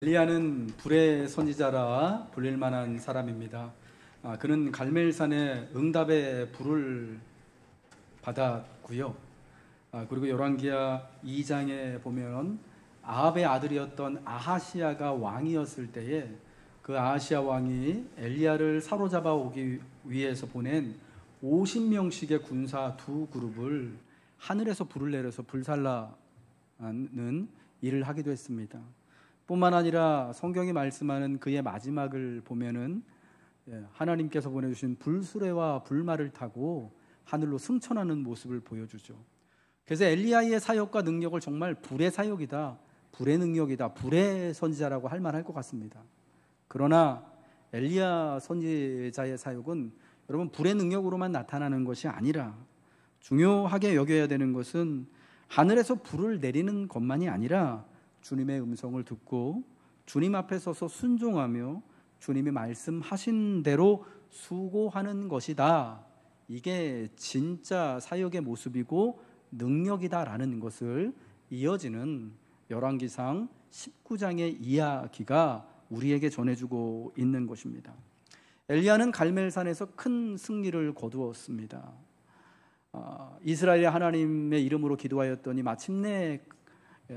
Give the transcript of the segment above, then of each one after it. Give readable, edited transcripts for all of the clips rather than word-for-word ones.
엘리야는 불의 선지자라 불릴 만한 사람입니다. 그는 갈멜산의 응답의 불을 받았고요. 그리고 열왕기하 2장에 보면 아합의 아들이었던 아하시야가 왕이었을 때에 그 아하시야 왕이 엘리야를 사로잡아 오기 위해서 보낸 50명씩의 군사 두 그룹을 하늘에서 불을 내려서 불살라는 일을 하기도 했습니다. 뿐만 아니라 성경이 말씀하는 그의 마지막을 보면은 하나님께서 보내주신 불수레와 불말을 타고 하늘로 승천하는 모습을 보여주죠. 그래서 엘리야의 사역과 능력을 정말 불의 사역이다, 불의 능력이다, 불의 선지자라고 할 만할 것 같습니다. 그러나 엘리야 선지자의 사역은 여러분 불의 능력으로만 나타나는 것이 아니라 중요하게 여겨야 되는 것은 하늘에서 불을 내리는 것만이 아니라 주님의 음성을 듣고 주님 앞에 서서 순종하며 주님이 말씀하신 대로 수고하는 것이다. 이게 진짜 사역의 모습이고 능력이다라는 것을 이어지는 열왕기상 19장의 이야기가 우리에게 전해주고 있는 것입니다. 엘리야는 갈멜산에서 큰 승리를 거두었습니다. 이스라엘의 하나님의 이름으로 기도하였더니 마침내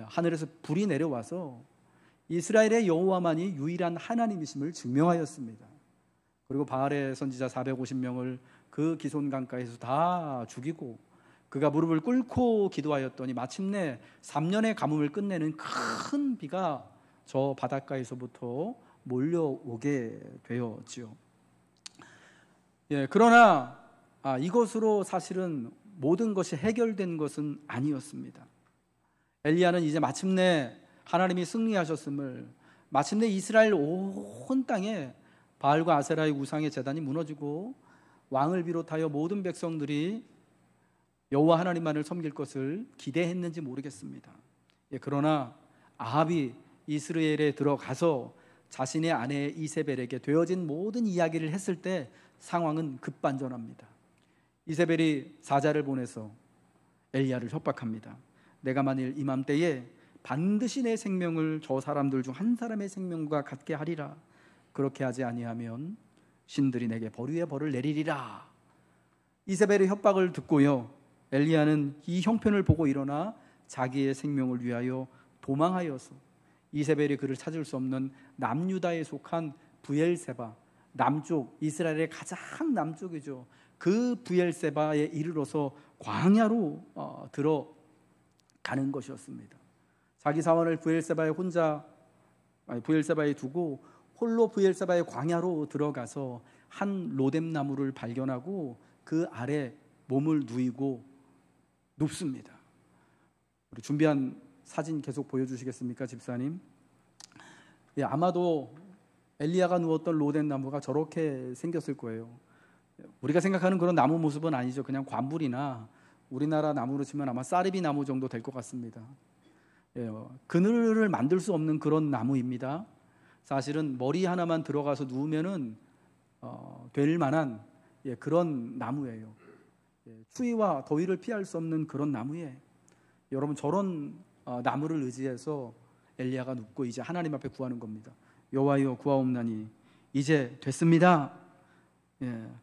하늘에서 불이 내려와서 이스라엘의 여호와만이 유일한 하나님이심을 증명하였습니다. 그리고 바알의 선지자 450명을 그 기손 강가에서 다 죽이고 그가 무릎을 꿇고 기도하였더니 마침내 3년의 가뭄을 끝내는 큰 비가 저 바닷가에서부터 몰려오게 되었지요. 그러나 이것으로 사실은 모든 것이 해결된 것은 아니었습니다. 엘리야는 이제 마침내 하나님이 승리하셨음을, 마침내 이스라엘 온 땅에 바알과 아세라의 우상의 제단이 무너지고 왕을 비롯하여 모든 백성들이 여호와 하나님만을 섬길 것을 기대했는지 모르겠습니다. 그러나 아합이 이스라엘에 들어가서 자신의 아내 이세벨에게 되어진 모든 이야기를 했을 때 상황은 급반전합니다. 이세벨이 사자를 보내서 엘리야를 협박합니다. 내가 만일 이맘때에 반드시 내 생명을 저 사람들 중 한 사람의 생명과 같게 하리라. 그렇게 하지 아니하면 신들이 내게 벌 위에 벌을 내리리라. 이세벨의 협박을 듣고요, 엘리야는 이 형편을 보고 일어나 자기의 생명을 위하여 도망하여서 이세벨이 그를 찾을 수 없는 남유다에 속한 브엘세바, 남쪽, 이스라엘의 가장 남쪽이죠. 그 브엘세바에 이르러서 광야로 들어가는 것이었습니다. 자기 사원을 브엘세바에 두고 홀로 브엘세바의 광야로 들어가서 한 로뎀나무를 발견하고 그 아래 몸을 누이고 눕습니다. 우리 준비한 사진 계속 보여주시겠습니까, 집사님? 아마도 엘리야가 누웠던 로뎀나무가 저렇게 생겼을 거예요. 우리가 생각하는 그런 나무 모습은 아니죠. 그냥 관불이나 우리나라 나무로 치면 아마 쌀이비 나무 정도 될 것 같습니다. 그늘을 만들 수 없는 그런 나무입니다. 사실은 머리 하나만 들어가서 누우면은 될 만한 그런 나무예요. 추위와 더위를 피할 수 없는 그런 나무에 여러분 저런 나무를 의지해서 엘리야가 눕고 이제 하나님 앞에 구하는 겁니다. 여호와여 구하옵나니 이제 됐습니다.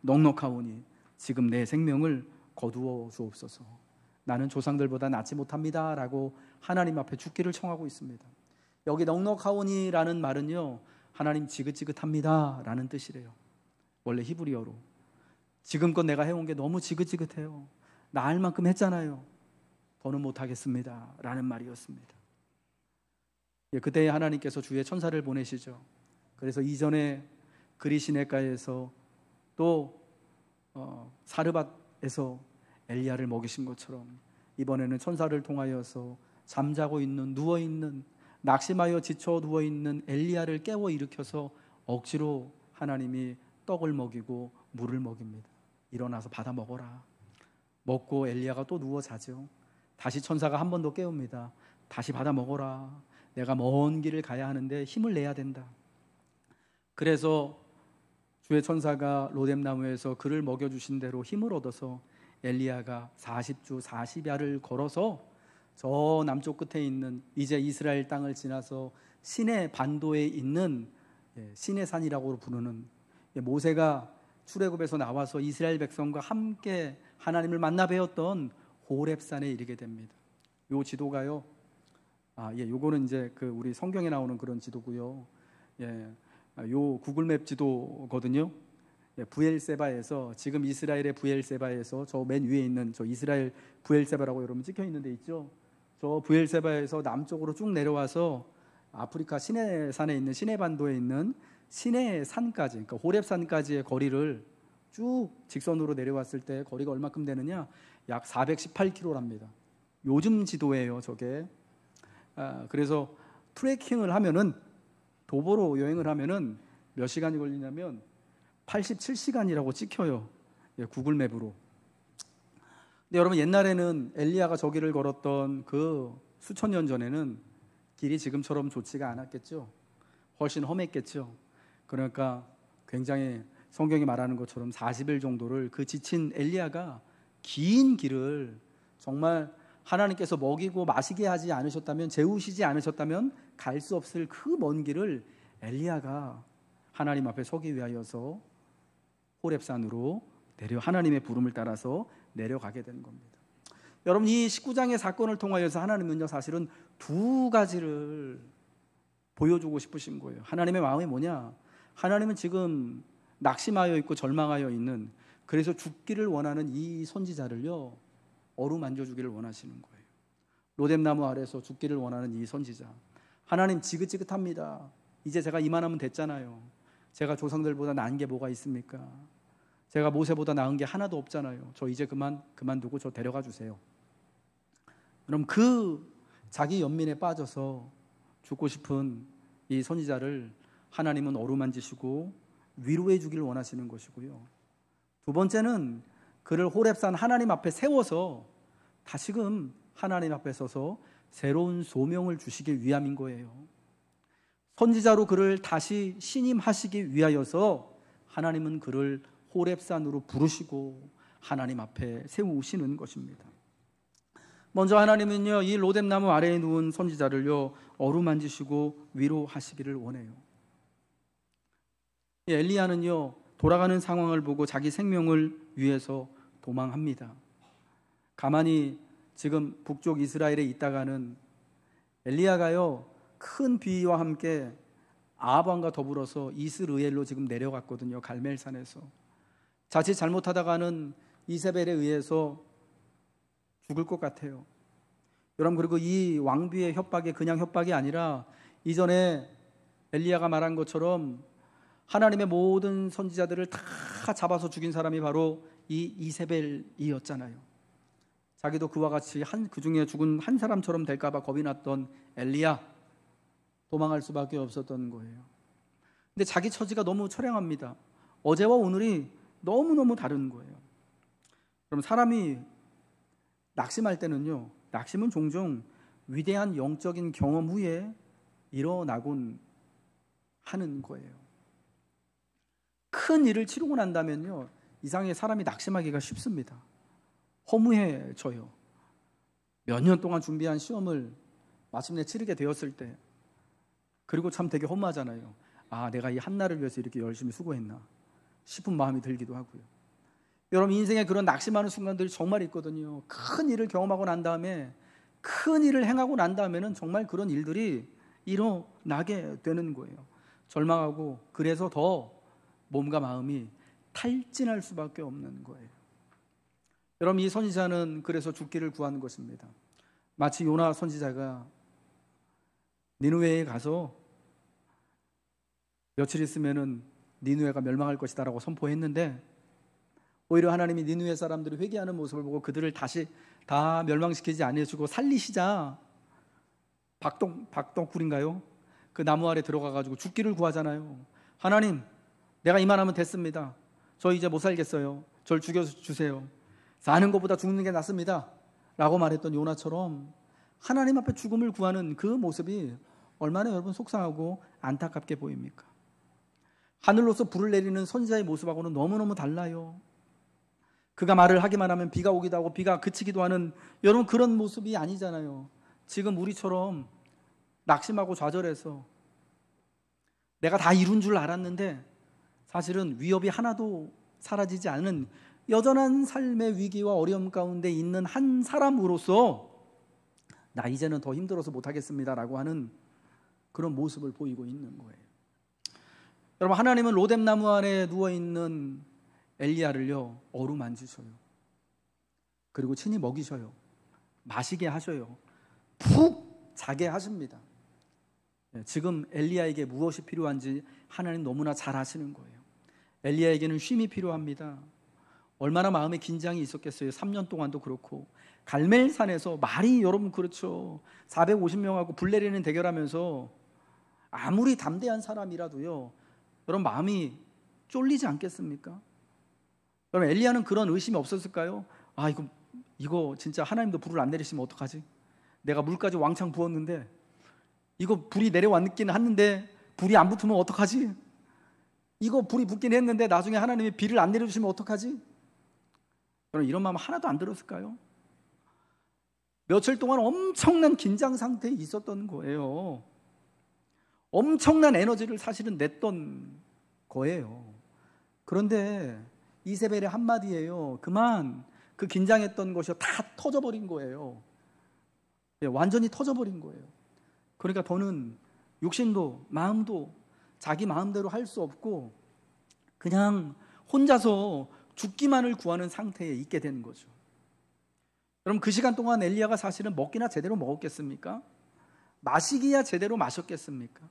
넉넉하오니 지금 내 생명을 거두어 주옵소서. 나는 조상들보다 낫지 못합니다 라고 하나님 앞에 죽기를 청하고 있습니다. 여기 넉넉하오니라는 말은요, 하나님 지긋지긋합니다 라는 뜻이래요. 원래 히브리어로 지금껏 내가 해온 게 너무 지긋지긋해요. 나 할 만큼 했잖아요. 더는 못하겠습니다 라는 말이었습니다. 그때 하나님께서 주의 천사를 보내시죠. 그래서 이전에 그리시네가에서 또 사르밧에서 엘리야를 먹이신 것처럼 이번에는 천사를 통하여서 잠자고 있는, 누워있는, 낙심하여 지쳐 누워있는 엘리야를 깨워 일으켜서 억지로 하나님이 떡을 먹이고 물을 먹입니다. 일어나서 받아 먹어라. 먹고 엘리야가 또 누워 자죠. 다시 천사가 한 번 더 깨웁니다. 다시 받아 먹어라. 내가 먼 길을 가야 하는데 힘을 내야 된다. 그래서 주의 천사가 로뎀나무에서 그를 먹여주신 대로 힘을 얻어서 엘리야가 40주 40야를 걸어서 저 남쪽 끝에 있는 이제 이스라엘 땅을 지나서 시내 반도에 있는 시내산이라고 부르는, 모세가 출애굽에서 나와서 이스라엘 백성과 함께 하나님을 만나 배웠던 호렙산에 이르게 됩니다. 요 지도가요, 요거는 이제 그 우리 성경에 나오는 그런 지도고요. 요 구글맵 지도거든요. 부엘세바에서, 지금 이스라엘의 부엘세바에서 저 맨 위에 있는 저 이스라엘 부엘세바라고 여러분 찍혀 있는 데 있죠. 저 부엘세바에서 남쪽으로 쭉 내려와서 아프리카 시내산에 있는 시내반도에 있는 시내산까지, 그러니까 호렙산까지의 거리를 쭉 직선으로 내려왔을 때 거리가 얼마큼 되느냐? 약 418km랍니다. 요즘 지도예요, 저게. 그래서 트레킹을 하면은, 도보로 여행을 하면은 몇 시간이 걸리냐면 87시간이라고 찍혀요, 구글맵으로. 근데 여러분, 옛날에는 엘리야가 저 길을 걸었던 그 수천 년 전에는 길이 지금처럼 좋지가 않았겠죠. 훨씬 험했겠죠. 그러니까 굉장히 성경이 말하는 것처럼 40일 정도를 그 지친 엘리야가 긴 길을, 정말 하나님께서 먹이고 마시게 하지 않으셨다면, 재우시지 않으셨다면 갈 수 없을 그 먼 길을 엘리야가 하나님 앞에 서기 위하여서 호렙산으로 하나님의 부름을 따라서 내려가게 되는 겁니다. 여러분, 이 19장의 사건을 통하여서 하나님은요, 사실은 두 가지를 보여주고 싶으신 거예요. 하나님의 마음이 뭐냐? 하나님은 지금 낙심하여 있고 절망하여 있는, 그래서 죽기를 원하는 이 선지자를요, 어루만져 주기를 원하시는 거예요. 로뎀나무 아래서 죽기를 원하는 이 선지자, 하나님 지긋지긋합니다. 이제 제가 이만하면 됐잖아요. 제가 조상들보다 나은 게 뭐가 있습니까? 제가 모세보다 나은 게 하나도 없잖아요. 저 이제 그만두고 저 데려가 주세요. 그럼 그 자기 연민에 빠져서 죽고 싶은 이 선지자를 하나님은 어루만지시고 위로해 주기를 원하시는 것이고요. 두 번째는 그를 호렙산 하나님 앞에 세워서 다시금 하나님 앞에 서서 새로운 소명을 주시기 위함인 거예요. 선지자로 그를 다시 신임하시기 위하여서 하나님은 그를 호렙산으로 부르시고 하나님 앞에 세우시는 것입니다. 먼저 하나님은요, 이 로뎀나무 아래에 누운 선지자를요, 어루만지시고 위로하시기를 원해요. 엘리야는요, 돌아가는 상황을 보고 자기 생명을 위해서 도망합니다. 가만히 지금 북쪽 이스라엘에 있다가는 엘리야가요, 큰 비와 함께 아합왕과 더불어서 이스르엘로 지금 내려갔거든요. 갈멜산에서. 자칫 잘못하다가는 이세벨에 의해서 죽을 것 같아요. 여러분, 그리고 이 왕비의 협박이 그냥 협박이 아니라 이전에 엘리야가 말한 것처럼 하나님의 모든 선지자들을 다 잡아서 죽인 사람이 바로 이 이세벨이었잖아요. 자기도 그와 같이 그 중에 죽은 한 사람처럼 될까 봐 겁이 났던 엘리야, 도망할 수밖에 없었던 거예요. 근데 자기 처지가 너무 처량합니다. 어제와 오늘이 너무너무 다른 거예요. 그럼 사람이 낙심할 때는요, 낙심은 종종 위대한 영적인 경험 후에 일어나곤 하는 거예요. 큰 일을 치르고 난다면요, 이상하게 사람이 낙심하기가 쉽습니다. 허무해져요. 몇 년 동안 준비한 시험을 마침내 치르게 되었을 때, 그리고 참 되게 허무하잖아요. 아, 내가 이 한날을 위해서 이렇게 열심히 수고했나 싶은 마음이 들기도 하고요. 여러분, 인생에 그런 낙심하는 순간들이 정말 있거든요. 큰 일을 경험하고 난 다음에, 큰 일을 행하고 난 다음에는 정말 그런 일들이 일어나게 되는 거예요. 절망하고, 그래서 더 몸과 마음이 탈진할 수밖에 없는 거예요. 여러분, 이 선지자는 그래서 죽기를 구하는 것입니다. 마치 요나 선지자가 니느웨에 가서 며칠 있으면은 니느웨가 멸망할 것이다 라고 선포했는데, 오히려 하나님이 니느웨 사람들이 회개하는 모습을 보고 그들을 다시 다 멸망시키지 않으시고 살리시자, 박덕굴인가요? 그 나무 아래 들어가가지고 죽기를 구하잖아요. 하나님, 내가 이만하면 됐습니다. 저 이제 못 살겠어요. 절 죽여주세요. 사는 것보다 죽는 게 낫습니다 라고 말했던 요나처럼 하나님 앞에 죽음을 구하는 그 모습이 얼마나 여러분 속상하고 안타깝게 보입니까? 하늘로서 불을 내리는 선지자의 모습하고는 너무너무 달라요. 그가 말을 하기만 하면 비가 오기도 하고 비가 그치기도 하는, 여러분, 그런 모습이 아니잖아요. 지금 우리처럼 낙심하고 좌절해서 내가 다 이룬 줄 알았는데 사실은 위협이 하나도 사라지지 않은 여전한 삶의 위기와 어려움 가운데 있는 한 사람으로서 나 이제는 더 힘들어서 못하겠습니다라고 하는 그런 모습을 보이고 있는 거예요. 여러분, 하나님은 로뎀나무 안에 누워있는 엘리야를요 어루만지셔요. 그리고 친히 먹이셔요. 마시게 하셔요. 푹 자게 하십니다. 지금 엘리야에게 무엇이 필요한지 하나님 너무나 잘 아시는 거예요. 엘리야에게는 쉼이 필요합니다. 얼마나 마음에 긴장이 있었겠어요. 3년 동안도 그렇고 갈멜산에서 말이 여러분 그렇죠. 450명하고 불 내리는 대결하면서 아무리 담대한 사람이라도요 여러분 마음이 쫄리지 않겠습니까? 여러분 엘리야는 그런 의심이 없었을까요? 아 이거 진짜 하나님도 불을 안 내리시면 어떡하지? 내가 물까지 왕창 부었는데 이거 불이 내려왔긴 했는데 불이 안 붙으면 어떡하지? 이거 불이 붙긴 했는데 나중에 하나님이 비를 안 내려주시면 어떡하지? 여러분 이런 마음 하나도 안 들었을까요? 며칠 동안 엄청난 긴장 상태에 있었던 거예요. 엄청난 에너지를 사실은 냈던 거예요. 그런데 이세벨의 한마디예요. 그만 그 긴장했던 것이 다 터져버린 거예요. 완전히 터져버린 거예요. 그러니까 더는 육신도 마음도 자기 마음대로 할 수 없고 그냥 혼자서 죽기만을 구하는 상태에 있게 되는 거죠. 여러분 그 시간 동안 엘리야가 사실은 먹기나 제대로 먹었겠습니까? 마시기야 제대로 마셨겠습니까?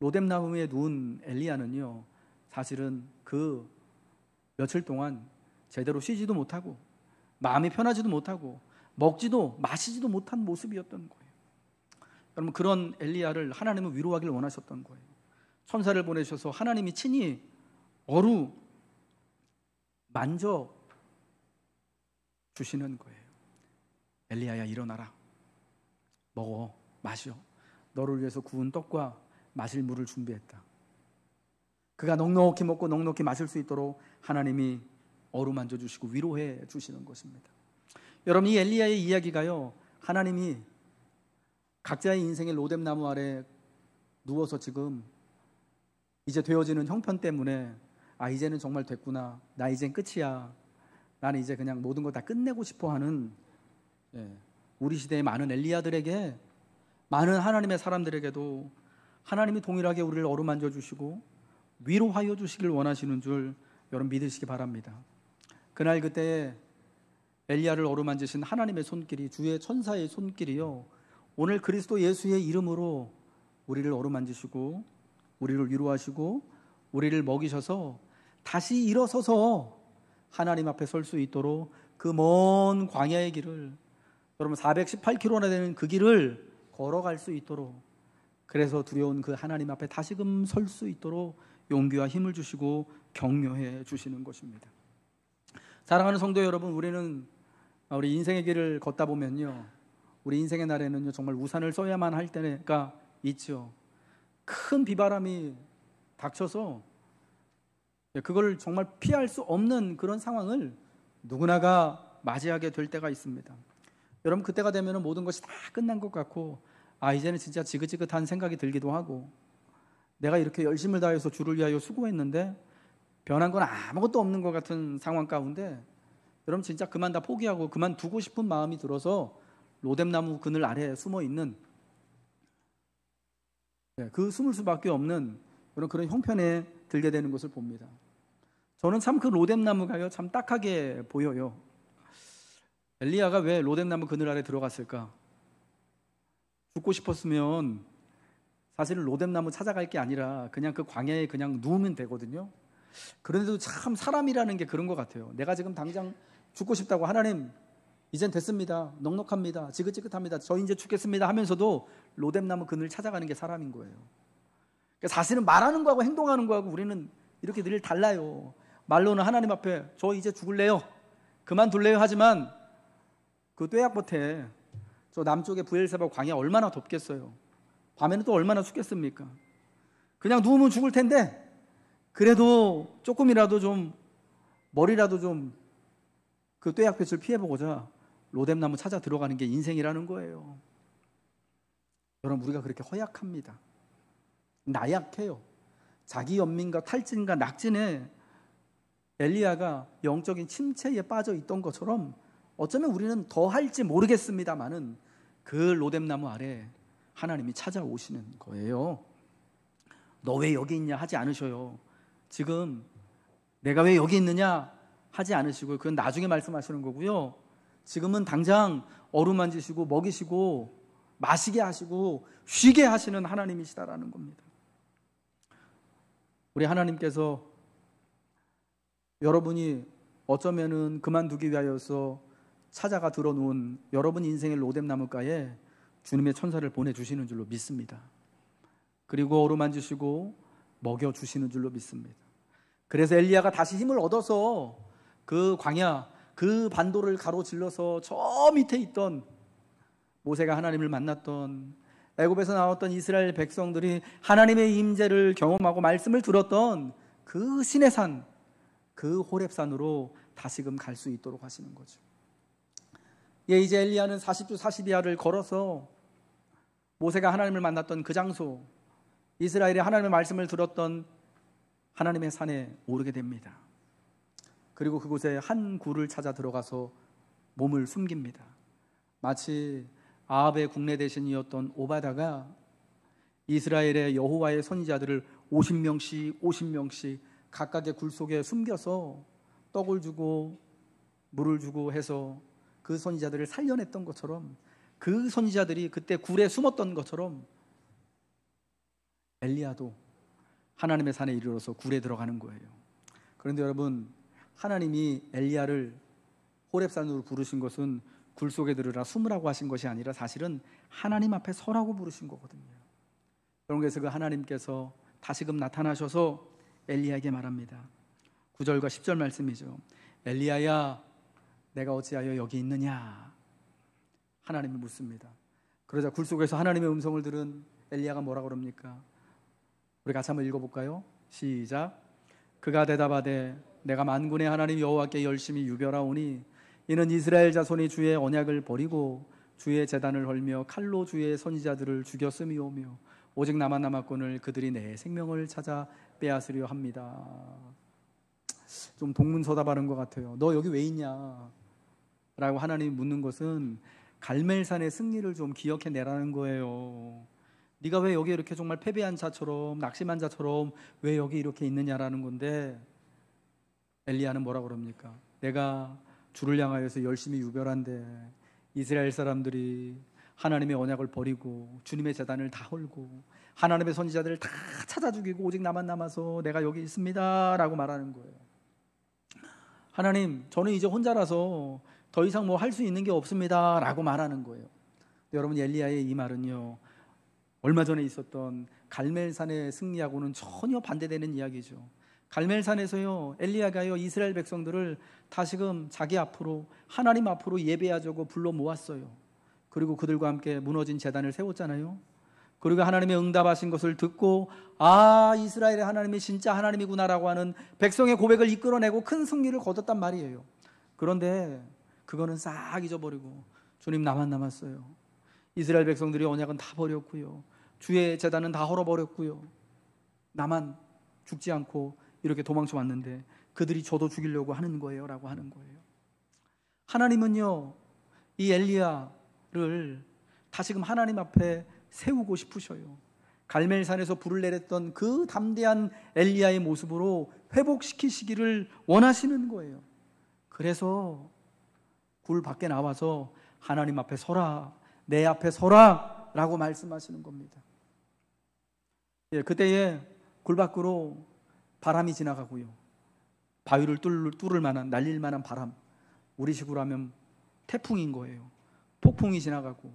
로뎀나무에 누운 엘리야는요 사실은 그 며칠 동안 제대로 쉬지도 못하고 마음이 편하지도 못하고 먹지도 마시지도 못한 모습이었던 거예요. 여러분 그런 엘리야를 하나님은 위로하기를 원하셨던 거예요. 천사를 보내셔서 하나님이 친히 어루 만져 주시는 거예요. 엘리야야 일어나라. 먹어 마셔. 너를 위해서 구운 떡과 마실 물을 준비했다. 그가 넉넉히 먹고 넉넉히 마실 수 있도록 하나님이 어루만져 주시고 위로해 주시는 것입니다. 여러분 이 엘리야의 이야기가요 하나님이 각자의 인생의 로뎀나무 아래 누워서 지금 이제 되어지는 형편 때문에 이제는 정말 됐구나, 나 이젠 끝이야, 나는 이제 그냥 모든 걸 다 끝내고 싶어 하는 우리 시대의 많은 엘리야들에게, 많은 하나님의 사람들에게도 하나님이 동일하게 우리를 어루만져 주시고 위로하여 주시길 원하시는 줄 여러분 믿으시기 바랍니다. 그날 그때 엘리야를 어루만지신 하나님의 손길이, 주의 천사의 손길이요 오늘 그리스도 예수의 이름으로 우리를 어루만지시고 우리를 위로하시고 우리를 먹이셔서 다시 일어서서 하나님 앞에 설 수 있도록 그 먼 광야의 길을, 여러분 418km나 되는 그 길을 걸어갈 수 있도록, 그래서 두려운 그 하나님 앞에 다시금 설 수 있도록 용기와 힘을 주시고 격려해 주시는 것입니다. 사랑하는 성도 여러분, 우리는 우리 인생의 길을 걷다 보면요 우리 인생의 날에는요 정말 우산을 써야만 할 때가 있죠. 큰 비바람이 닥쳐서 그걸 정말 피할 수 없는 그런 상황을 누구나가 맞이하게 될 때가 있습니다. 여러분 그때가 되면 모든 것이 다 끝난 것 같고 이제는 진짜 지긋지긋한 생각이 들기도 하고, 내가 이렇게 열심을 다해서 주를 위하여 수고했는데 변한 건 아무것도 없는 것 같은 상황 가운데 여러분 진짜 그만 다 포기하고 그만두고 싶은 마음이 들어서 로뎀나무 그늘 아래에 숨어있는, 그 숨을 수밖에 없는 그런 형편에 들게 되는 것을 봅니다. 저는 참 그 로뎀나무가요 참 딱하게 보여요. 엘리야가 왜 로뎀나무 그늘 아래 들어갔을까? 죽고 싶었으면 사실은 로뎀나무 찾아갈 게 아니라 그냥 그 광야에 그냥 누우면 되거든요. 그런데도 참 사람이라는 게 그런 것 같아요. 내가 지금 당장 죽고 싶다고, 하나님 이젠 됐습니다, 넉넉합니다, 지긋지긋합니다, 저 이제 죽겠습니다 하면서도 로뎀나무 그늘 찾아가는 게 사람인 거예요. 그러니까 사실은 말하는 거하고 행동하는 거하고 우리는 이렇게 늘 달라요. 말로는 하나님 앞에 저 이제 죽을래요, 그만둘래요 하지만 그 뙤약볕에 저 남쪽의 브엘세바 광야 얼마나 덥겠어요. 밤에는 또 얼마나 춥겠습니까? 그냥 누우면 죽을 텐데 그래도 조금이라도 좀 머리라도 좀 그 뙤약볕을 피해보고자 로뎀나무 찾아 들어가는 게 인생이라는 거예요. 여러분, 우리가 그렇게 허약합니다. 나약해요. 자기 연민과 탈진과 낙진에 엘리야가 영적인 침체에 빠져 있던 것처럼 어쩌면 우리는 더 할지 모르겠습니다만은 그 로뎀나무 아래 하나님이 찾아오시는 거예요. 너 왜 여기 있냐 하지 않으셔요. 지금 내가 왜 여기 있느냐 하지 않으시고요. 그건 나중에 말씀하시는 거고요. 지금은 당장 어루만지시고 먹이시고 마시게 하시고 쉬게 하시는 하나님이시다라는 겁니다. 우리 하나님께서 여러분이 어쩌면은 그만두기 위하여서 찾아가 들어놓은 여러분 인생의 로뎀나무가에 주님의 천사를 보내주시는 줄로 믿습니다. 그리고 어루만지시고 먹여주시는 줄로 믿습니다. 그래서 엘리야가 다시 힘을 얻어서 그 광야, 그 반도를 가로질러서 저 밑에 있던 모세가 하나님을 만났던, 애굽에서 나왔던 이스라엘 백성들이 하나님의 임재를 경험하고 말씀을 들었던 그 신의 산, 그 호렙산으로 다시금 갈 수 있도록 하시는 거죠. 예, 이제 엘리야는 40주 40야를 걸어서 모세가 하나님을 만났던 그 장소, 이스라엘의 하나님의 말씀을 들었던 하나님의 산에 오르게 됩니다. 그리고 그곳에 한 굴을 찾아 들어가서 몸을 숨깁니다. 마치 아합의 국내 대신이었던 오바다가 이스라엘의 여호와의 선지자들을 50명씩 각각의 굴 속에 숨겨서 떡을 주고 물을 주고 해서 그 선지자들을 살려냈던 것처럼, 그 선지자들이 그때 굴에 숨었던 것처럼 엘리야도 하나님의 산에 이르러서 굴에 들어가는 거예요. 그런데 여러분, 하나님이 엘리야를 호렙산으로 부르신 것은 굴 속에 들으라 숨으라고 하신 것이 아니라 사실은 하나님 앞에 서라고 부르신 거거든요. 그래서 그 하나님께서 다시금 나타나셔서 엘리야에게 말합니다. 9절과 10절 말씀이죠. 엘리야야, 내가 어찌하여 여기 있느냐? 하나님이 묻습니다. 그러자 굴 속에서 하나님의 음성을 들은 엘리야가 뭐라고 그럽니까? 우리 같이 한번 읽어볼까요? 시작. 그가 대답하되 내가 만군의 하나님 여호와께 열심히 유별하오니 이는 이스라엘 자손이 주의 언약을 버리고 주의 제단을 헐며 칼로 주의 선지자들을 죽였음이오며 오직 나만 남았거늘 그들이 내 생명을 찾아 빼앗으려 합니다. 좀 동문서답하는 것 같아요. 너 여기 왜 있냐? 라고 하나님이 묻는 것은 갈멜산의 승리를 좀 기억해내라는 거예요. 네가 왜 여기 이렇게 정말 패배한 자처럼, 낙심한 자처럼 왜 여기 이렇게 있느냐라는 건데, 엘리야는 뭐라고 그럽니까? 내가 주를 향하여서 열심히 유별한데 이스라엘 사람들이 하나님의 언약을 버리고 주님의 제단을 다 헐고 하나님의 선지자들을 다 찾아 죽이고 오직 나만 남아서 내가 여기 있습니다 라고 말하는 거예요. 하나님, 저는 이제 혼자라서 더 이상 뭐 할 수 있는 게 없습니다 라고 말하는 거예요. 여러분, 엘리야의 이 말은요, 얼마 전에 있었던 갈멜산의 승리하고는 전혀 반대되는 이야기죠. 갈멜산에서요, 엘리야가요 이스라엘 백성들을 다시금 자기 앞으로, 하나님 앞으로 예배하자고 불러 모았어요. 그리고 그들과 함께 무너진 제단을 세웠잖아요. 그리고 하나님의 응답하신 것을 듣고 아, 이스라엘의 하나님이 진짜 하나님이구나라고 하는 백성의 고백을 이끌어내고 큰 승리를 거뒀단 말이에요. 그런데 그거는 싹 잊어버리고 주님 나만 남았어요. 이스라엘 백성들이 언약은 다 버렸고요, 주의 제단은 다 헐어버렸고요, 나만 죽지 않고 이렇게 도망쳐 왔는데 그들이 저도 죽이려고 하는 거예요 라고 하는 거예요. 하나님은요, 이 엘리야를 다시금 하나님 앞에 세우고 싶으셔요. 갈멜산에서 불을 내렸던 그 담대한 엘리야의 모습으로 회복시키시기를 원하시는 거예요. 그래서 굴 밖에 나와서 하나님 앞에 서라, 내 앞에 서라 라고 말씀하시는 겁니다. 예, 그때에 굴 밖으로 바람이 지나가고요, 바위를 뚫을 만한, 날릴 만한 바람, 우리식으로 하면 태풍인 거예요. 폭풍이 지나가고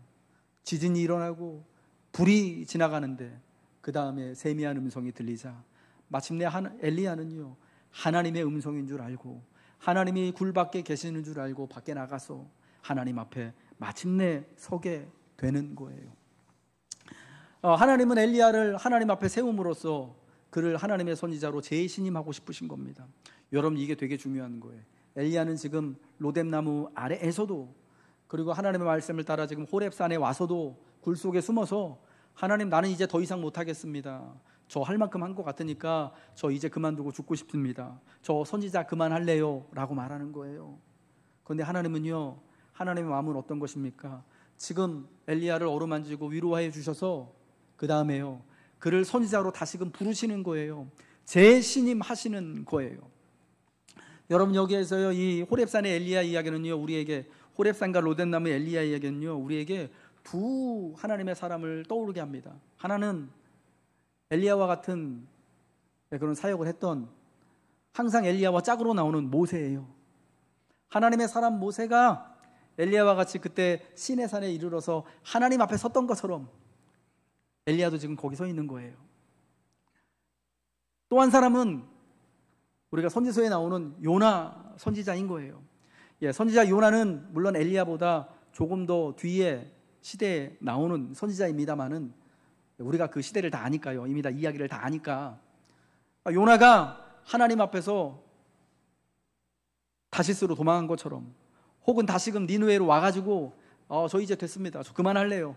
지진이 일어나고 불이 지나가는데 그 다음에 세미한 음성이 들리자 마침내 엘리야는요, 하나님의 음성인 줄 알고 하나님이 굴 밖에 계시는 줄 알고 밖에 나가서 하나님 앞에 마침내 서게 되는 거예요. 하나님은 엘리야를 하나님 앞에 세움으로써 그를 하나님의 선지자로 재신임하고 싶으신 겁니다. 여러분, 이게 되게 중요한 거예요. 엘리야는 지금 로뎀나무 아래에서도, 그리고 하나님의 말씀을 따라 지금 호렙산에 와서도 굴 속에 숨어서 하나님, 나는 이제 더 이상 못하겠습니다. 저 할 만큼 한 것 같으니까 저 이제 그만두고 죽고 싶습니다. 저 선지자 그만할래요 라고 말하는 거예요. 그런데 하나님은요, 하나님의 마음은 어떤 것입니까? 지금 엘리야를 어루만지고 위로해 주셔서 그 다음에요, 그를 선지자로 다시금 부르시는 거예요. 재신임 하시는 거예요. 여러분, 여기에서요, 이 호렙산의 엘리야 이야기는요, 우리에게, 호렙산과 로뎀나무 엘리야 이야기는요, 우리에게 두 하나님의 사람을 떠오르게 합니다. 하나는 엘리야와 같은 그런 사역을 했던, 항상 엘리야와 짝으로 나오는 모세예요. 하나님의 사람 모세가 엘리야와 같이 그때 시내산에 이르러서 하나님 앞에 섰던 것처럼 엘리야도 지금 거기 서 있는 거예요. 또 한 사람은 우리가 선지서에 나오는 요나 선지자인 거예요. 선지자 요나는 물론 엘리야보다 조금 더 뒤에 시대에 나오는 선지자입니다만은, 우리가 그 시대를 다 아니까요. 이미 다 이야기를 다 아니까, 요나가 하나님 앞에서 다시스로 도망한 것처럼, 혹은 다시금 니느웨로 와가지고 저 이제 됐습니다. 저 그만할래요.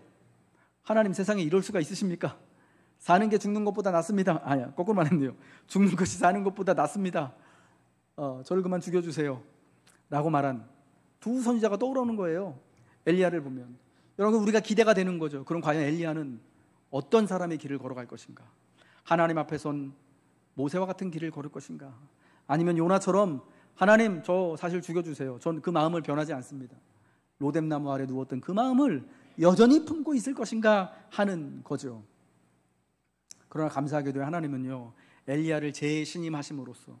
하나님, 세상에 이럴 수가 있으십니까? 사는 게 죽는 것보다 낫습니다. 아니야, 거꾸로 말했네요. 죽는 것이 사는 것보다 낫습니다. 저를 그만 죽여주세요 라고 말한 두 선지자가 떠오르는 거예요. 엘리야를 보면 여러분, 우리가 기대가 되는 거죠. 그럼 과연 엘리야는 어떤 사람의 길을 걸어갈 것인가? 하나님 앞에 선 모세와 같은 길을 걸을 것인가? 아니면 요나처럼 하나님, 저 사실 죽여주세요. 전 그 마음을 변하지 않습니다. 로뎀나무 아래 누웠던 그 마음을 여전히 품고 있을 것인가 하는 거죠. 그러나 감사하게도 하나님은요, 엘리야를 재신임하심으로써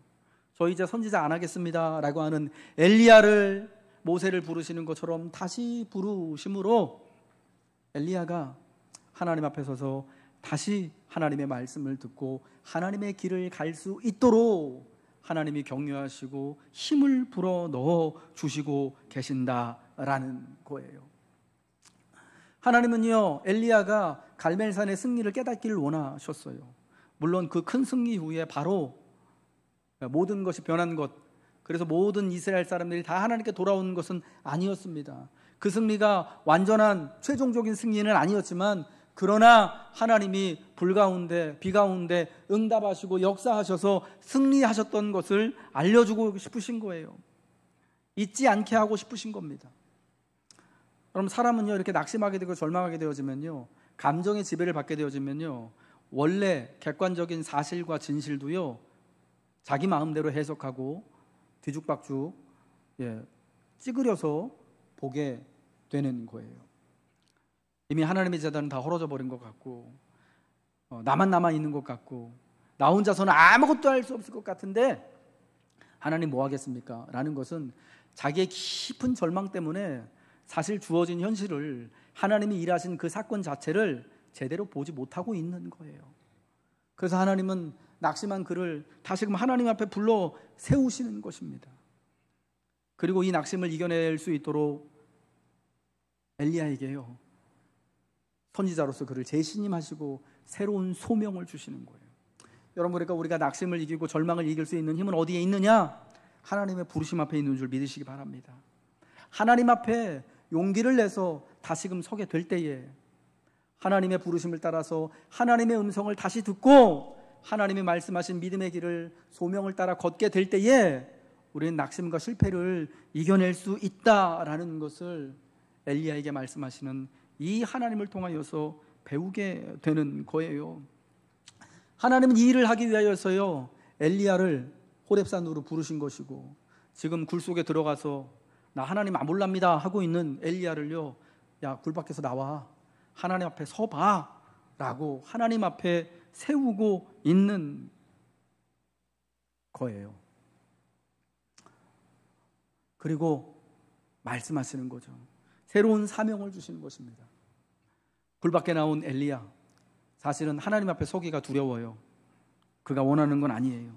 저 이제 선지자 안 하겠습니다 라고 하는 엘리야를, 모세를 부르시는 것처럼 다시 부르심으로 엘리야가 하나님 앞에 서서 다시 하나님의 말씀을 듣고 하나님의 길을 갈 수 있도록 하나님이 격려하시고 힘을 불어 넣어 주시고 계신다라는 거예요. 하나님은요, 엘리야가 갈멜산의 승리를 깨닫기를 원하셨어요. 물론 그 큰 승리 후에 바로 모든 것이 변한 것, 그래서 모든 이스라엘 사람들이 다 하나님께 돌아오는 것은 아니었습니다. 그 승리가 완전한 최종적인 승리는 아니었지만, 그러나 하나님이 불 가운데 비 가운데 응답하시고 역사하셔서 승리하셨던 것을 알려주고 싶으신 거예요. 잊지 않게 하고 싶으신 겁니다. 그럼 사람은요, 이렇게 낙심하게 되고 절망하게 되어지면요, 감정의 지배를 받게 되어지면요, 원래 객관적인 사실과 진실도요, 자기 마음대로 해석하고 뒤죽박죽 찌그려서 보게 되는 거예요. 이미 하나님의 재단은 다 헐어져 버린 것 같고, 나만 남아 있는 것 같고, 나 혼자서는 아무것도 할 수 없을 것 같은데 하나님 뭐 하겠습니까? 라는 것은 자기의 깊은 절망 때문에 사실 주어진 현실을, 하나님이 일하신 그 사건 자체를 제대로 보지 못하고 있는 거예요. 그래서 하나님은 낙심한 그를 다시금 하나님 앞에 불러 세우시는 것입니다. 그리고 이 낙심을 이겨낼 수 있도록 엘리야에게요, 선지자로서 그를 재신임하시고 새로운 소명을 주시는 거예요. 여러분, 그러니까 우리가 낙심을 이기고 절망을 이길 수 있는 힘은 어디에 있느냐? 하나님의 부르심 앞에 있는 줄 믿으시기 바랍니다. 하나님 앞에 용기를 내서 다시금 서게 될 때에, 하나님의 부르심을 따라서 하나님의 음성을 다시 듣고 하나님이 말씀하신 믿음의 길을, 소명을 따라 걷게 될 때에 우리는 낙심과 실패를 이겨낼 수 있다라는 것을 엘리야에게 말씀하시는 이 하나님을 통하여서 배우게 되는 거예요. 하나님은 이 일을 하기 위하여서요, 엘리야를 호렙산으로 부르신 것이고, 지금 굴 속에 들어가서 나 하나님 안 몰랍니다 하고 있는 엘리야를요, 야, 굴 밖에서 나와, 하나님 앞에 서봐 라고 하나님 앞에 세우고 있는 거예요. 그리고 말씀하시는 거죠. 새로운 사명을 주시는 것입니다. 굴 밖에 나온 엘리야, 사실은 하나님 앞에 서기가 두려워요. 그가 원하는 건 아니에요.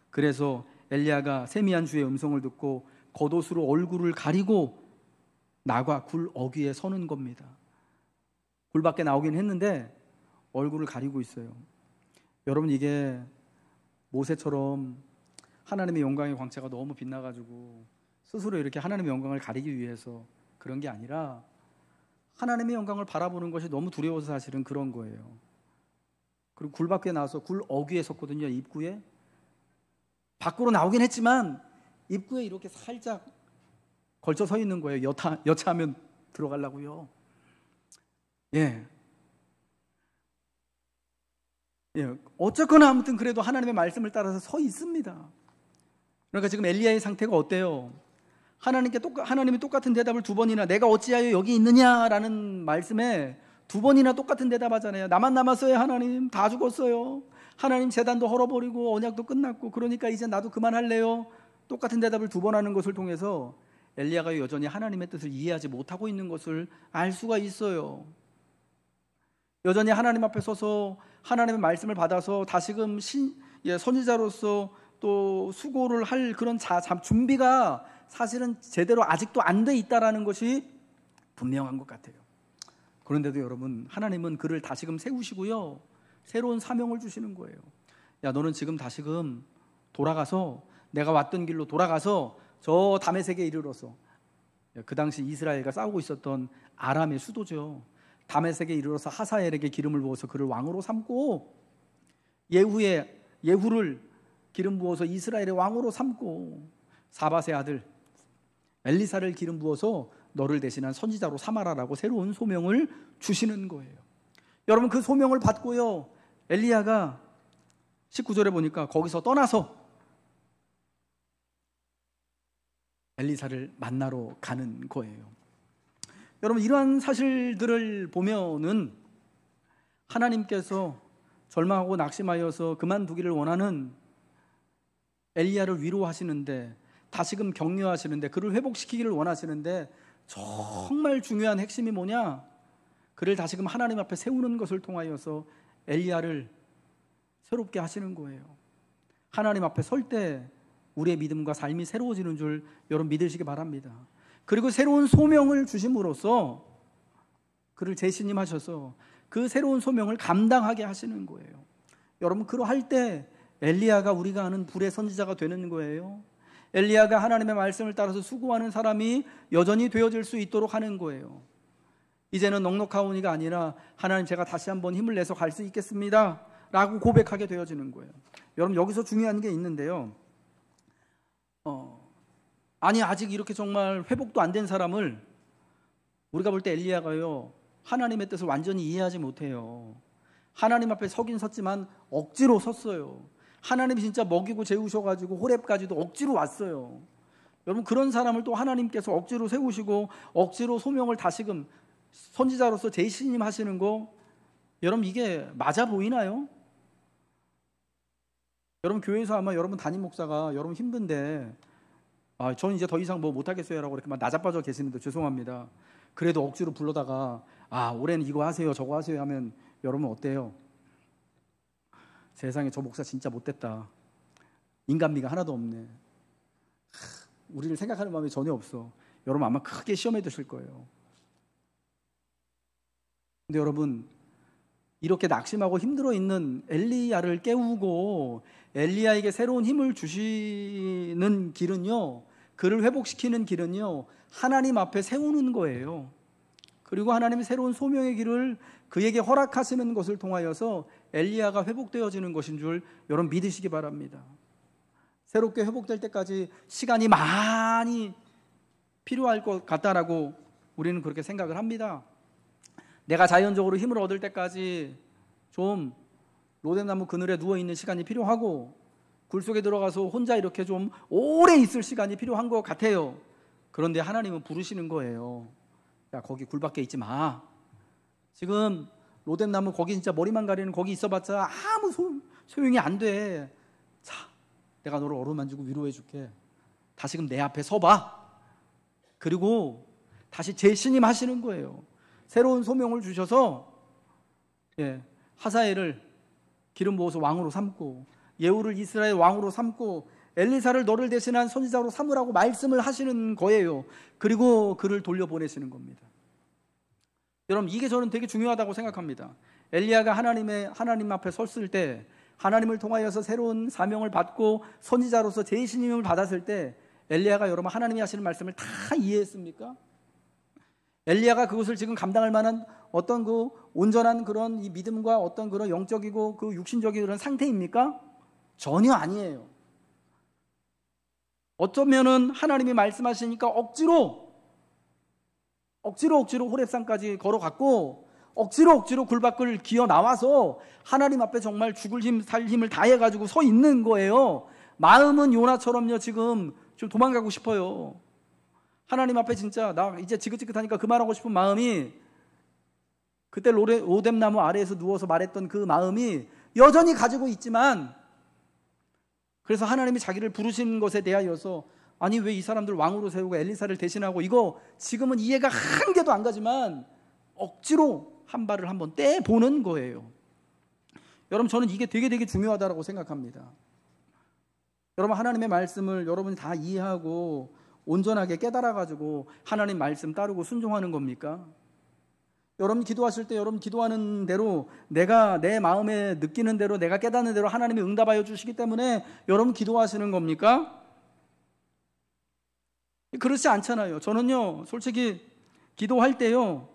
그래서 엘리야가 세미한 주의 음성을 듣고 겉옷으로 얼굴을 가리고 나가 굴 어귀에 서는 겁니다. 굴 밖에 나오긴 했는데 얼굴을 가리고 있어요. 여러분, 이게 모세처럼 하나님의 영광의 광채가 너무 빛나가지고 스스로 이렇게 하나님의 영광을 가리기 위해서 그런 게 아니라, 하나님의 영광을 바라보는 것이 너무 두려워서 사실은 그런 거예요. 그리고 굴 밖에 나와서 굴 어귀에 섰거든요. 입구에. 밖으로 나오긴 했지만 입구에 이렇게 살짝 걸쳐 서 있는 거예요. 여차하면 들어가려고요. 예. 어쨌거나 아무튼 그래도 하나님의 말씀을 따라서 서 있습니다. 그러니까 지금 엘리야의 상태가 어때요? 하나님이 똑같은 대답을 두 번이나, 내가 어찌하여 여기 있느냐라는 말씀에 두 번이나 똑같은 대답하잖아요. 나만 남았어요. 하나님 다 죽었어요. 하나님 제단도 헐어버리고 언약도 끝났고, 그러니까 이제 나도 그만할래요. 똑같은 대답을 두 번 하는 것을 통해서 엘리야가 여전히 하나님의 뜻을 이해하지 못하고 있는 것을 알 수가 있어요. 여전히 하나님 앞에 서서 하나님의 말씀을 받아서 다시금 선지자로서 또 수고를 할 그런 준비가 사실은 제대로 아직도 안 돼 있다라는 것이 분명한 것 같아요. 그런데도 여러분, 하나님은 그를 다시금 세우시고요, 새로운 사명을 주시는 거예요. 야, 너는 지금 다시금 돌아가서, 내가 왔던 길로 돌아가서 저 다메섹에 이르러서, 그 당시 이스라엘과 싸우고 있었던 아람의 수도죠, 다메섹에 이르러서 하사엘에게 기름을 부어서 그를 왕으로 삼고, 예후를 기름 부어서 이스라엘의 왕으로 삼고, 사밧의 아들 엘리사를 기름 부어서 너를 대신한 선지자로 삼아라라고 새로운 소명을 주시는 거예요. 여러분, 그 소명을 받고요, 엘리야가 19절에 보니까 거기서 떠나서 엘리사를 만나러 가는 거예요. 여러분, 이러한 사실들을 보면은 하나님께서 절망하고 낙심하여서 그만두기를 원하는 엘리야를 위로하시는데, 다시금 격려하시는데, 그를 회복시키기를 원하시는데, 정말 중요한 핵심이 뭐냐? 그를 다시금 하나님 앞에 세우는 것을 통하여서 엘리야를 새롭게 하시는 거예요. 하나님 앞에 설 때 우리의 믿음과 삶이 새로워지는 줄 여러분 믿으시기 바랍니다. 그리고 새로운 소명을 주심으로써 그를 제신님 하셔서 그 새로운 소명을 감당하게 하시는 거예요. 여러분, 그러할 때 엘리야가 우리가 아는 불의 선지자가 되는 거예요. 엘리야가 하나님의 말씀을 따라서 수고하는 사람이 여전히 되어질 수 있도록 하는 거예요. 이제는 넉넉하오니가 아니라, 하나님 제가 다시 한번 힘을 내서 갈 수 있겠습니다 라고 고백하게 되어지는 거예요. 여러분, 여기서 중요한 게 있는데요, 아직 이렇게 정말 회복도 안 된 사람을 우리가 볼 때 엘리야가요, 하나님의 뜻을 완전히 이해하지 못해요. 하나님 앞에 서긴 섰지만 억지로 섰어요. 하나님이 진짜 먹이고 재우셔가지고 호렙까지도 억지로 왔어요. 여러분, 그런 사람을 또 하나님께서 억지로 세우시고 억지로 소명을 다시금 선지자로서 제신님 하시는 거, 여러분 이게 맞아 보이나요? 여러분, 교회에서 아마 여러분 담임 목사가 여러분 힘든데, 저는 이제 더 이상 뭐 못하겠어요 라고 이렇게 막 나자빠져 계시는데 죄송합니다. 그래도 억지로 불러다가 올해는 이거 하세요 저거 하세요 하면 여러분 어때요? 세상에 저 목사 진짜 못됐다, 인간미가 하나도 없네, 우리를 생각하는 마음이 전혀 없어, 여러분 아마 크게 시험에 드실 거예요. 근데 여러분, 이렇게 낙심하고 힘들어 있는 엘리야를 깨우고 엘리야에게 새로운 힘을 주시는 길은요, 그를 회복시키는 길은요, 하나님 앞에 세우는 거예요. 그리고 하나님의 새로운 소명의 길을 그에게 허락하시는 것을 통하여서 엘리야가 회복되어지는 것인 줄 여러분 믿으시기 바랍니다. 새롭게 회복될 때까지 시간이 많이 필요할 것 같다라고 우리는 그렇게 생각을 합니다. 내가 자연적으로 힘을 얻을 때까지 좀 로뎀나무 그늘에 누워있는 시간이 필요하고, 굴 속에 들어가서 혼자 이렇게 좀 오래 있을 시간이 필요한 것 같아요. 그런데 하나님은 부르시는 거예요. 야, 거기 굴 밖에 있지 마. 지금 로뎀나무 거기 진짜 머리만 가리는 거기 있어봤자 아무 소용이 안 돼. 자, 내가 너를 어루만지고 위로해 줄게. 다시금 내 앞에 서봐. 그리고 다시 제신임 하시는 거예요. 새로운 소명을 주셔서 하사엘을 기름 부어서 왕으로 삼고, 예후를 이스라엘 왕으로 삼고, 엘리사를 너를 대신한 선지자로 삼으라고 말씀을 하시는 거예요. 그리고 그를 돌려보내시는 겁니다. 여러분, 이게 저는 되게 중요하다고 생각합니다. 엘리야가 하나님 앞에 섰을 때, 하나님을 통하여서 새로운 사명을 받고 선지자로서 제신임을 받았을 때, 엘리야가 여러분 하나님이 하시는 말씀을 다 이해했습니까? 엘리야가 그것을 지금 감당할 만한 어떤 그 온전한 그런 이 믿음과 어떤 그런 영적이고 그 육신적인 그런 상태입니까? 전혀 아니에요. 어쩌면은 하나님이 말씀하시니까 억지로 호렙산까지 걸어갔고 억지로 굴 밖을 기어 나와서 하나님 앞에 정말 죽을 힘 살 힘을 다해가지고 서 있는 거예요. 마음은 요나처럼요, 지금 좀 도망가고 싶어요. 하나님 앞에 진짜 나 이제 지긋지긋하니까 그만하고 싶은 마음이, 그때 오뎀나무 아래에서 누워서 말했던 그 마음이 여전히 가지고 있지만, 그래서 하나님이 자기를 부르신 것에 대하여서 아니 왜 이 사람들 왕으로 세우고 엘리사를 대신하고, 이거 지금은 이해가 한 개도 안 가지만 억지로 한 발을 한번 떼보는 거예요. 여러분, 저는 이게 되게 중요하다고 생각합니다. 여러분, 하나님의 말씀을 여러분이 다 이해하고 온전하게 깨달아가지고 하나님 말씀 따르고 순종하는 겁니까? 여러분 기도하실 때 여러분 기도하는 대로, 내가 내 마음에 느끼는 대로, 내가 깨닫는 대로 하나님이 응답하여 주시기 때문에 여러분 기도하시는 겁니까? 그렇지 않잖아요. 저는요, 솔직히 기도할 때요,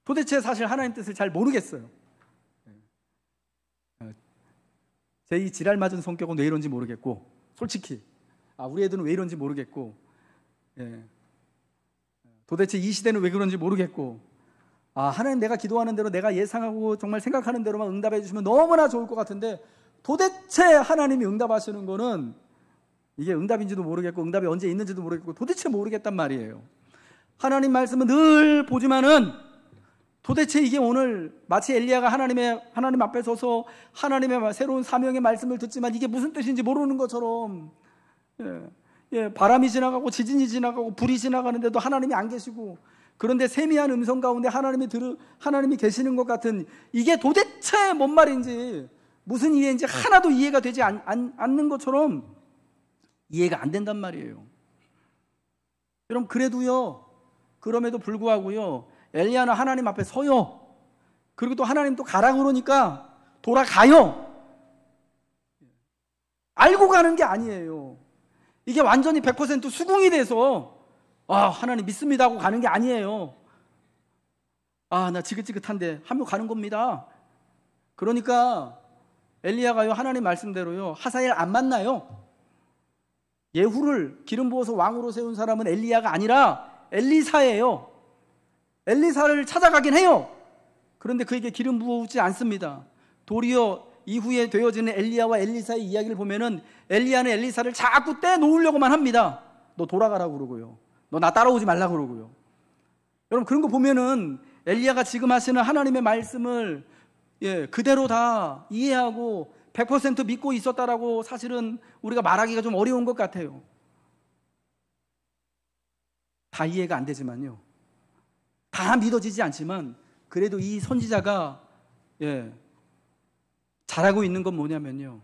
도대체 사실 하나님 뜻을 잘 모르겠어요. 제 이 지랄 맞은 성격은 왜 이런지 모르겠고, 솔직히 우리 애들은 왜 이런지 모르겠고, 도대체 이 시대는 왜 그런지 모르겠고, 하나님 내가 기도하는 대로, 내가 예상하고 정말 생각하는 대로만 응답해 주시면 너무나 좋을 것 같은데, 도대체 하나님이 응답하시는 거는 이게 응답인지도 모르겠고 응답이 언제 있는지도 모르겠고 도대체 모르겠단 말이에요. 하나님 말씀은 늘 보지만은 도대체 이게 오늘 마치 엘리야가 하나님 앞에 서서 하나님의 새로운 사명의 말씀을 듣지만 이게 무슨 뜻인지 모르는 것처럼, 바람이 지나가고 지진이 지나가고 불이 지나가는데도 하나님이 안 계시고, 그런데 세미한 음성 가운데 하나님이 계시는 것 같은, 이게 도대체 뭔 말인지, 무슨 이해인지 하나도 이해가 되지 않는 것처럼 이해가 안 된단 말이에요. 여러분, 그럼에도 불구하고요, 엘리야는 하나님 앞에 서요. 그리고 또 하나님 또 가라 그러니까 돌아가요. 알고 가는 게 아니에요. 이게 완전히 100% 수긍이 돼서 하나님 믿습니다 하고 가는 게 아니에요. 나 지긋지긋한데 하며 가는 겁니다. 그러니까 엘리야가요, 하나님 말씀대로요, 하사엘 안 만나요. 예후를 기름 부어서 왕으로 세운 사람은 엘리야가 아니라 엘리사예요. 엘리사를 찾아가긴 해요. 그런데 그에게 기름 부어주지 않습니다. 도리어 이후에 되어지는 엘리야와 엘리사의 이야기를 보면은 엘리야는 엘리사를 자꾸 떼놓으려고만 합니다. 너 돌아가라고 그러고요, 너 나 따라오지 말라고 그러고요. 여러분, 그런 거 보면은 엘리야가 지금 하시는 하나님의 말씀을 그대로 다 이해하고 100% 믿고 있었다라고 사실은 우리가 말하기가 좀 어려운 것 같아요. 다 이해가 안 되지만요, 다 믿어지지 않지만, 그래도 이 선지자가 잘하고 있는 건 뭐냐면요,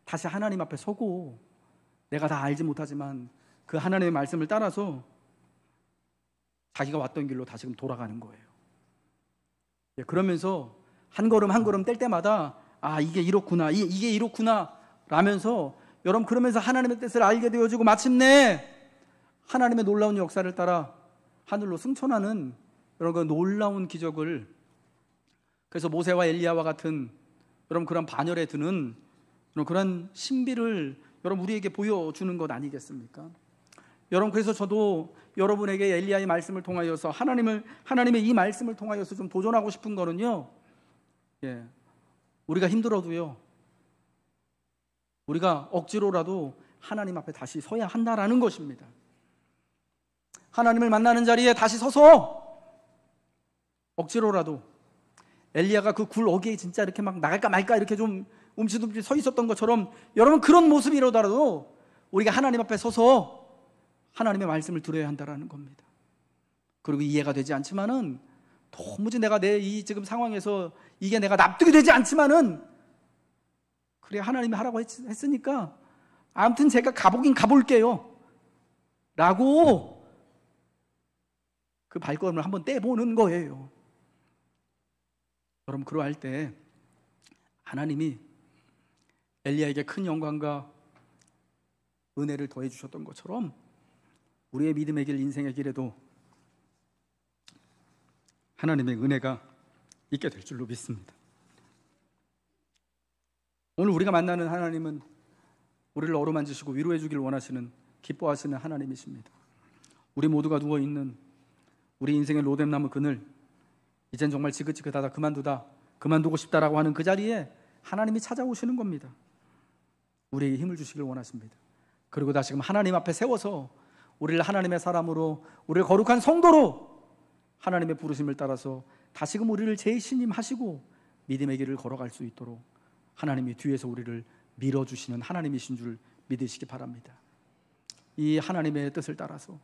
다시 하나님 앞에 서고, 내가 다 알지 못하지만 그 하나님의 말씀을 따라서 자기가 왔던 길로 다시금 돌아가는 거예요. 그러면서 한 걸음 한 걸음 뗄 때마다 이게 이렇구나, 이게 이렇구나 라면서, 여러분, 그러면서 하나님의 뜻을 알게 되어지고 마침내 하나님의 놀라운 역사를 따라 하늘로 승천하는 여러분, 그 놀라운 기적을, 그래서 모세와 엘리야와 같은 여러분 그런 반열에 드는 그런 신비를 여러분 우리에게 보여주는 것 아니겠습니까? 여러분, 그래서 저도 여러분에게 엘리야의 말씀을 통하여서 하나님의 이 말씀을 통하여서 좀 도전하고 싶은 거는요, 우리가 힘들어도요, 우리가 억지로라도 하나님 앞에 다시 서야 한다라는 것입니다. 하나님을 만나는 자리에 다시 서서 억지로라도, 엘리야가 그 굴 어귀에 진짜 이렇게 막 나갈까 말까 이렇게 좀 움찔움찔 서 있었던 것처럼, 여러분 그런 모습이라도 우리가 하나님 앞에 서서 하나님의 말씀을 들어야 한다라는 겁니다. 그리고 이해가 되지 않지만은, 도무지 내가 내 이 지금 상황에서 이게 내가 납득이 되지 않지만은, 그래 하나님이 하라고 했으니까 아무튼 제가 가보긴 가볼게요 라고 그 발걸음을 한번 떼보는 거예요. 여러분, 그러할 때 하나님이 엘리야에게 큰 영광과 은혜를 더해 주셨던 것처럼 우리의 믿음의 길, 인생의 길에도 하나님의 은혜가 있게 될 줄로 믿습니다. 오늘 우리가 만나는 하나님은 우리를 어루만지시고 위로해 주길 원하시는, 기뻐하시는 하나님이십니다. 우리 모두가 누워있는 우리 인생의 로뎀나무 그늘, 이젠 정말 지긋지긋하다, 그만두고 싶다라고 하는 그 자리에 하나님이 찾아오시는 겁니다. 우리에게 힘을 주시길 원하십니다. 그리고 다시금 하나님 앞에 세워서 우리를 하나님의 사람으로, 우리를 거룩한 성도로 하나님의 부르심을 따라서 다시금 우리를 제2신임 하시고 믿음의 길을 걸어갈 수 있도록 하나님이 뒤에서 우리를 밀어주시는 하나님이신 줄 믿으시기 바랍니다. 이 하나님의 뜻을 따라서,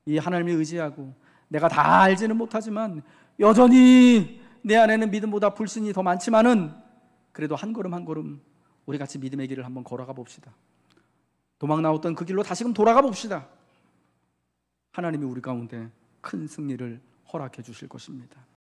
이 하나님을 의지하고, 내가 다 알지는 못하지만 여전히 내 안에는 믿음보다 불신이 더 많지만은 그래도 한 걸음 한 걸음 우리 같이 믿음의 길을 한번 걸어가 봅시다. 도망 나왔던 그 길로 다시금 돌아가 봅시다. 하나님이 우리 가운데 큰 승리를 허락해 주실 것입니다.